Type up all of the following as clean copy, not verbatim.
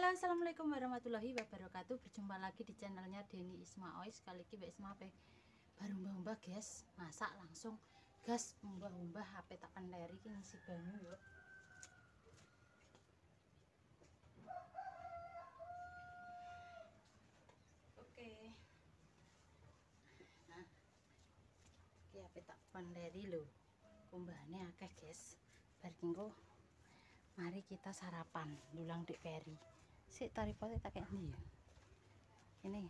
Halo, assalamualaikum warahmatullahi wabarakatuh. Berjumpa lagi di channelnya Deni Ismaoy. Sekali lagi Mbak Isma baru mbah guys, masak langsung gas mbah HP tak penderi ki ngisi banyu yuk. Oke. Nah, ki HP tak penderi lho. Kumbahane akeh guys. Bar kengko mari kita sarapan dulang Dik Peri. Sik taripote tak kek ndi ya. Ini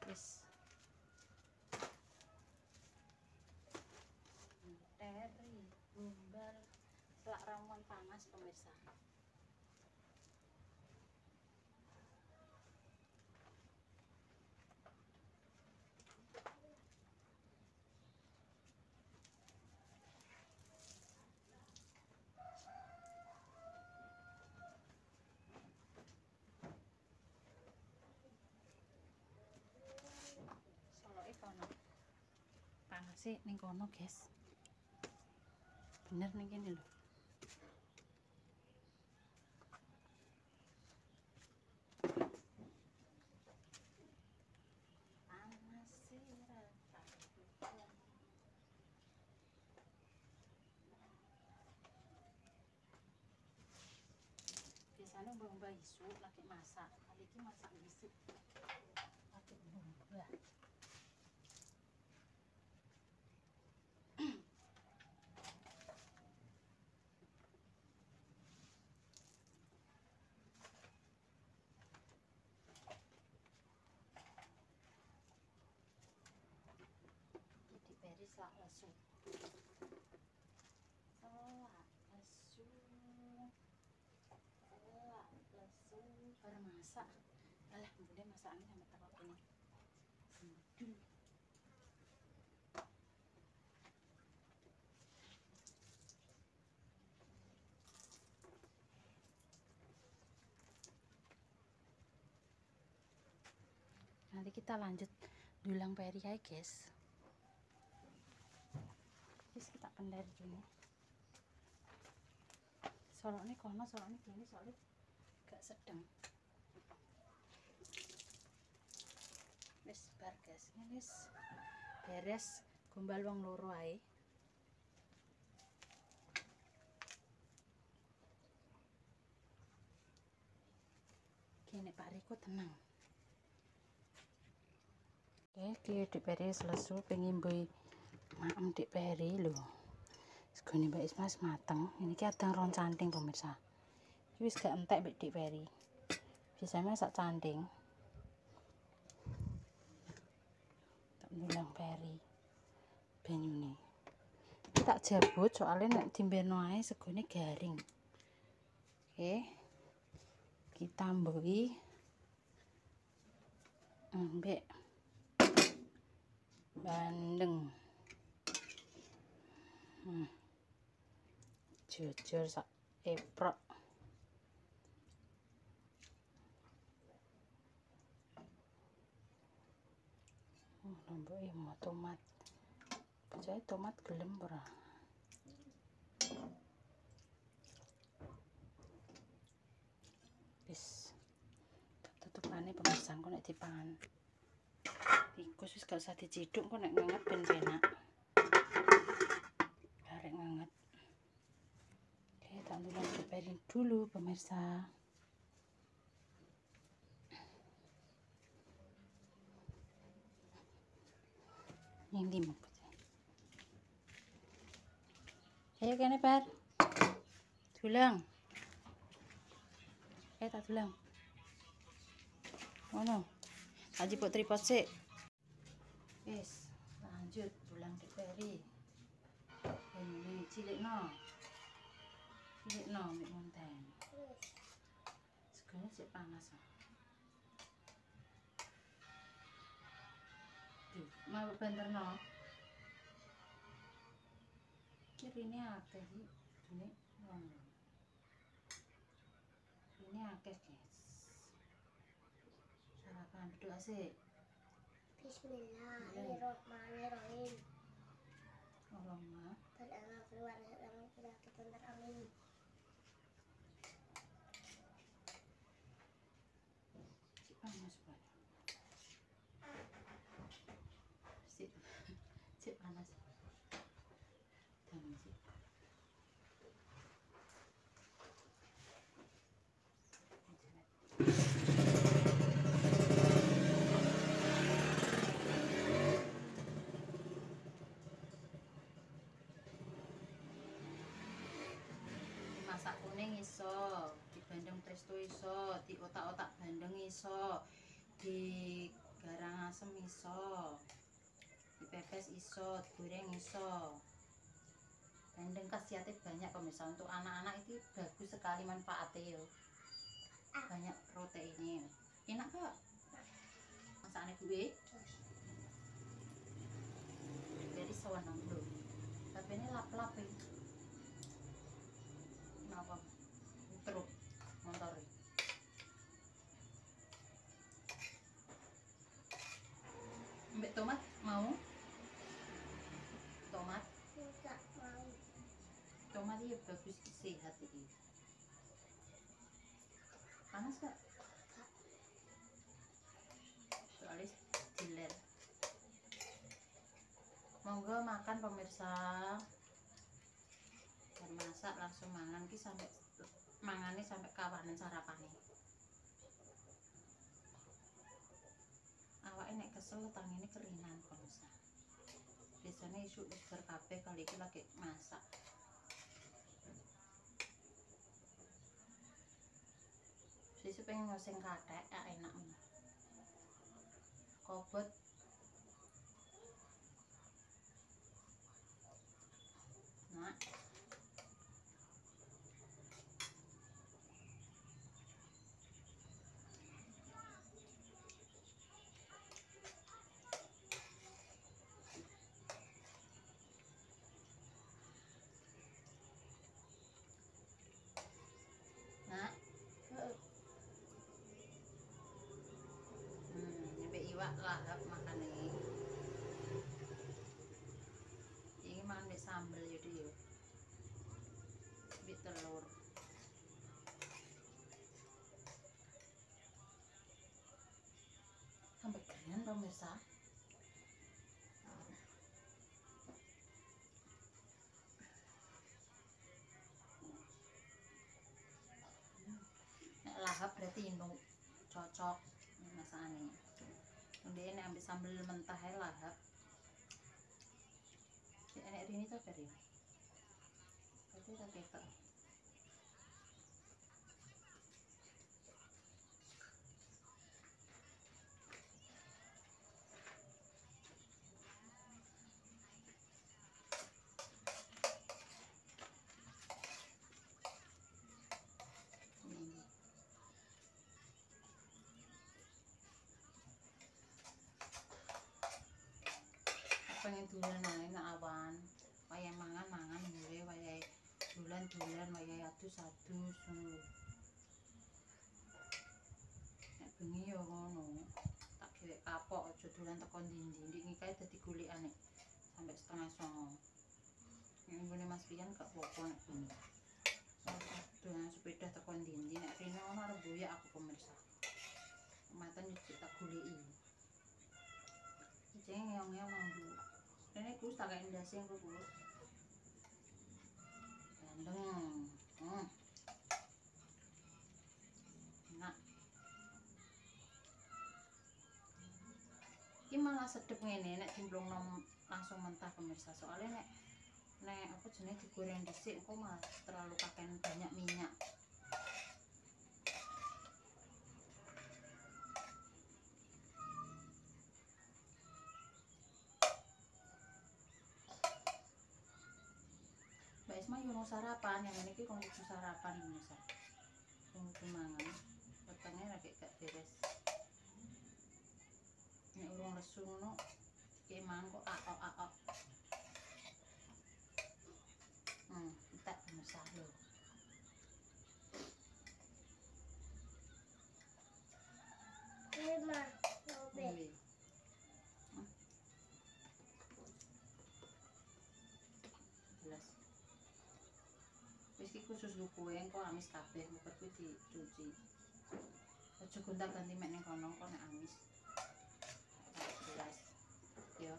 wis teri gumbal selak ramuan panas pemirsa. Kono panas sih ning kono guys, bener ning kene lho. Panas sih biasanya mbah isu lagi masak, kali ini masak isuk pakai mbah. Diperi selak lesu. Baru masak. Alah, kemudian masakannya sampai terlalu ini. Semudul. Nanti kita lanjut dulang peri ya guys. Terus kita pendari dulu. Soalnya kono, soalnya gini, soalnya gak sedang. Wis bar guys, ini wis beres gombal wong loro ae. Kene Pak Riko tenang. Oke, Dik Peri selesai pengen boy maem Dik Peri lho. Segone Mbak Isma mateng. Ini ki adang ron canting pemirsa. Iki wis gak entek Mbak Dik Peri. Biasanya masak canting. Tak dulang peri banyune. Iki tak jabut soalnya nek dimbeno ae segone garing. Oke. Kita mboi ambek bandeng. Jujur sak eprok. Lombok mau tomat. Percaya tomat gelem ora. Wis. Tutupane pemirsa kok nek dipangan. Tikus wis gak usah diciduk kok nek nganget ben penak. Arek nganget. Oke, tak dulang diperin dulu pemirsa. Ini mau ayo kene Par dulang tak dulang ngono aji pok tripod sik. Wis lanjut dulang Dik Peri ini cilikno mek monten segone sik panas mau banterno kirine akeh iki dene ini akeh guys. Sarapan berdoa sih. Bismillahirrahmanirrahim. Allahumma Panas banget. Sip. Sip panas. Dan sip. Masak kuning iso, di bandeng presto iso, di otak-otak bandeng iso, di garang asem iso, di pepes iso, goreng iso. Bandeng khasiatnya banyak pemirsa, untuk anak-anak itu bagus sekali manfaatnya yo. Banyak proteinnya. Enak kok. Masakannya gue. Jadi sewenang lho. Tapi ini lap-lap ya. Kenapa? Terus motor. Mbak tomat mau? Tomat? Enggak mau. Tomat iya bagus sehat ini. Panas gak? Soalnya diler. Monggo makan pemirsa. Dan masak langsung mangan ki sampai mangane sampai kawanan sarapane. Awake nek kesel tangine kerinan pemirsa. Biasanya isu wis kabeh kali iki lagi masak. Sisi pengen ngoseng kathek enak men. Kobot nah nyampe iwak lahap makan ini makan di sambel jadi yo bit telur sampai keren pemirsa. Nek lahap berarti indung cocok masakane. Ndek nek ambil sambel mentah ae lahap. Cek enek rini to bari. Berarti tak ketok. Pengen dolan ae nak awan. Wayah mangan mulai wayah dolan wayah adus-adus ngono. Nek bengi yo ngono. Tak gawe kapok aja dolan teko ndi-ndi iki kae dadi golikane sampai 8:30. Ngene Mas Pian gak apa-apa nek bengi. Dolan sepeda teko ndi-ndi nek rene ono arep boyak aku pemirsa. Kematan iki tak goleki. Jeng yang mambu. Ini kus tak kayak indasi yang kus. Gandeng. Enak. Ini malah sedep ngene nek dimplung langsung mentah pemirsa. Soalnya nek apa jenenge digoreng dhisik kok malah terlalu kakean banyak minyak. Mbak Isma yo mau sarapan, yang ini kok kudu sarapan pemirsa. Kudu mangan. Wetenge lagi gak beres. Nek urung lesu ngono ki mangan kok aok-aok. Tak pemirsa lho. Lima, lobe. Jelas. Wis iki khusus nggo kowe engko amis kabeh mupet kuwi dicuci. Aja gonta-ganti mek ning kono kok nek amis. Jelas. Yo.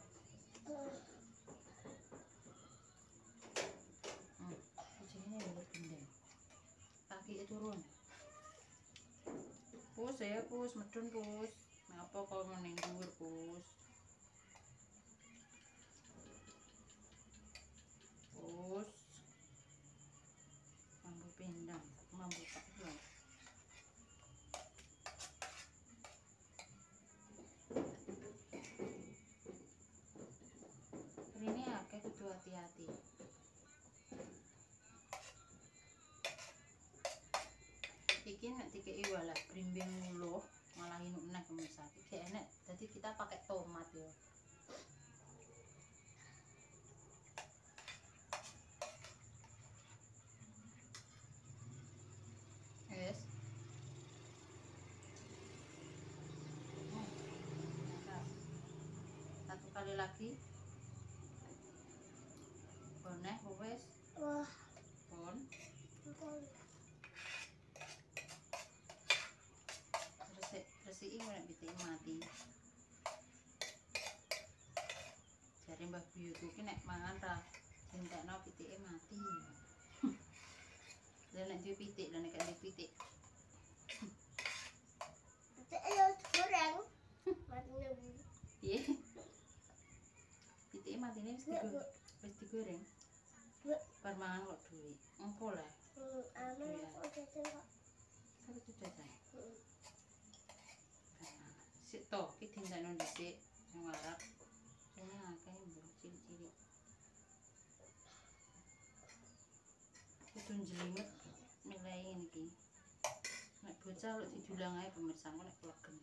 Kucingnya ini gendeng. Kaki turun. Pus ya, pus medun pus. Ngapa kok ning dhuwur pus? Pus. Mambu pindang, mambu tak yo. Ini akeh kudu hati-hati. Iki nek dikeki walah blimbing nguluh malah inuk meneh pemirsa. Iki enek. Jadi kita pakai tomat ya. Yes. Satu kali lagi. Boneh wis. Wah, Pon. Resiki nek bitike mati. Jare Mbah Buyutku ki nek mangan ra dintekno pitike mati. Lah nek duwe pitik, lah nek gak duwe pitik. ayo goreng. Matine Bu. Piye? Pitike matine wis digoreng. Bar mangan kok duwe. Engko lah. Anu kok jajan kok. Sampe jajan. Sik to, iki dintekno dhisik sing warak. Ini akeh mbok cilik-cilik. Kudu njlimet milih ngene iki. Nek bocah lek didulang ae pemirsa kok nek plegem.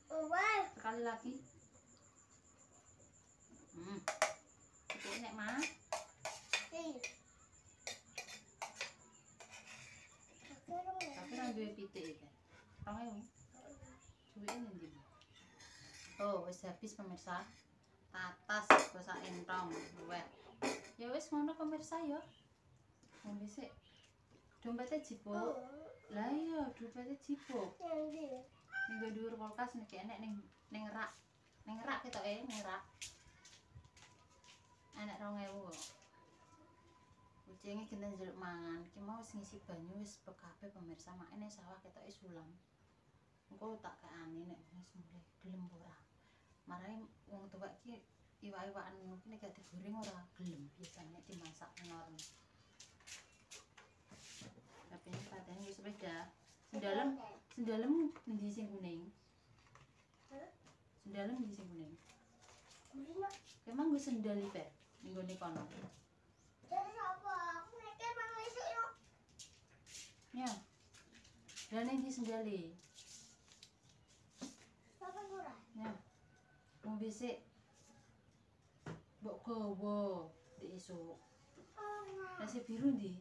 Wah, Sekali lagi. Iki nek mah tapi ra duwe pitik iki. 2000. Duwe endi? Oh, wis habis pemirsa. Tatas basa entong luweh. Ya wis ngono pemirsa ya. Ngombe sik. Dompete jipuk. Lah iya, dompete jipuk. Ning dhuwur kulkas nek enek ning rak. Ning rak ketoke, ning rak. Enek 2000 kok. Kucinge genten njaluk mangan. Iki mau wis ngisi banyu wis kabeh pemirsa, makene sawah ketoke sulam. Engko tak kaane nek wis mulai gelem ora. Marahe wong tuwek iki iwak-iwakan ngono ki nek gak digoreng ora gelem biasane dimasak enorm. Tapi ini patene wis beda. Sendalem endi sing kuning? Sendalem endi sing kuning? Emang gue sendal iki, ning gone kono. Ya. Dan endi sendale? Ya. Wong bisik. Mbok gowo ndek esuk. Nek sing biru ndi?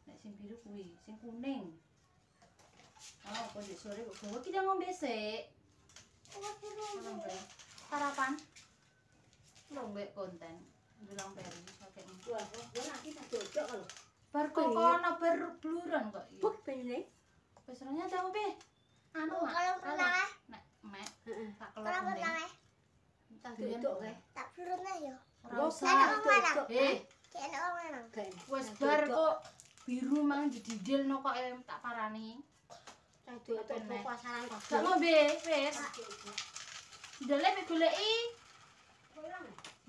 Nek sing biru kuwi, sing kuning. Oh, kok ndek sore kok gowo ki ngombe sik. Sarapan. Ngombe konten. Bilang peri pakai ini. Wah, nanti tak dodok kalau. Bar kok kono bar bluran kok iki. Buk pengen. Wis rene ta ngombe. Anu mak. Kalau pernah Nek mek tak kalau kelok kuning. pernah Tak dodok kae. tak pernah ya. Ora usah. Mana? Kayak Kayak orang mana? wis bar kok biru mang dididilno kok tak parani. Tak dodok pasaran kok. Gak ngombe, wis. Ndele mek goleki.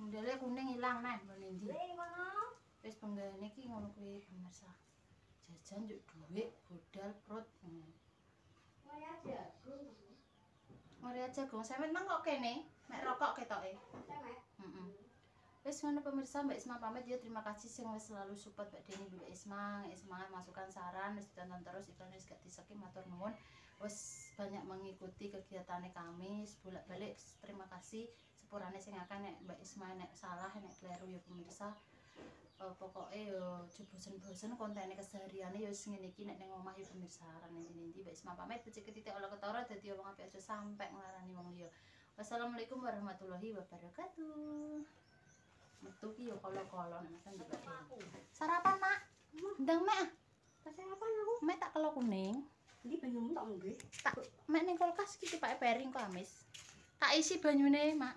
Ndele kuning ilang neh ngene ndi. Wis penggane iki ngono kuwi pemirsa. Jajan njuk dhuwit, bodal perut. Maria jagung, semet mang kok kene, mek rokok ketoke. Heeh. Wis ngono pemirsa, Mbak Isma pamit ya. Terima kasih sing wis selalu support Mbak Deni, Mbak Isma. Semangat masukan saran, wis ditonton terus iklan wis gak diseki matur nuwun. Wis banyak mengikuti kegiatannya kami bolak-balik. Terima kasih sepurane sing akan nek Mbak Isma nek salah nek kleru ya pemirsa. Pokoknya yo bosen-bosen kontennya kesehariannya yo ngene iki nek ning omah yo pemirsa rene ndi Mbak Isma pamit becik titik olah ketara dadi wong apik aja sampe nglarani wong liya. Wassalamualaikum warahmatullahi wabarakatuh. Metu ki yo kolo-kolo nek Mas ndelok dhewe. Sarapan, Mak. Ndang Mek ah. Sarapan aku. Mek tak kelo kuning. Ndi banyumu tak ngombe. Tak mek ning kulkas iki tibake piring kok amis. Tak isi banyune, Mak.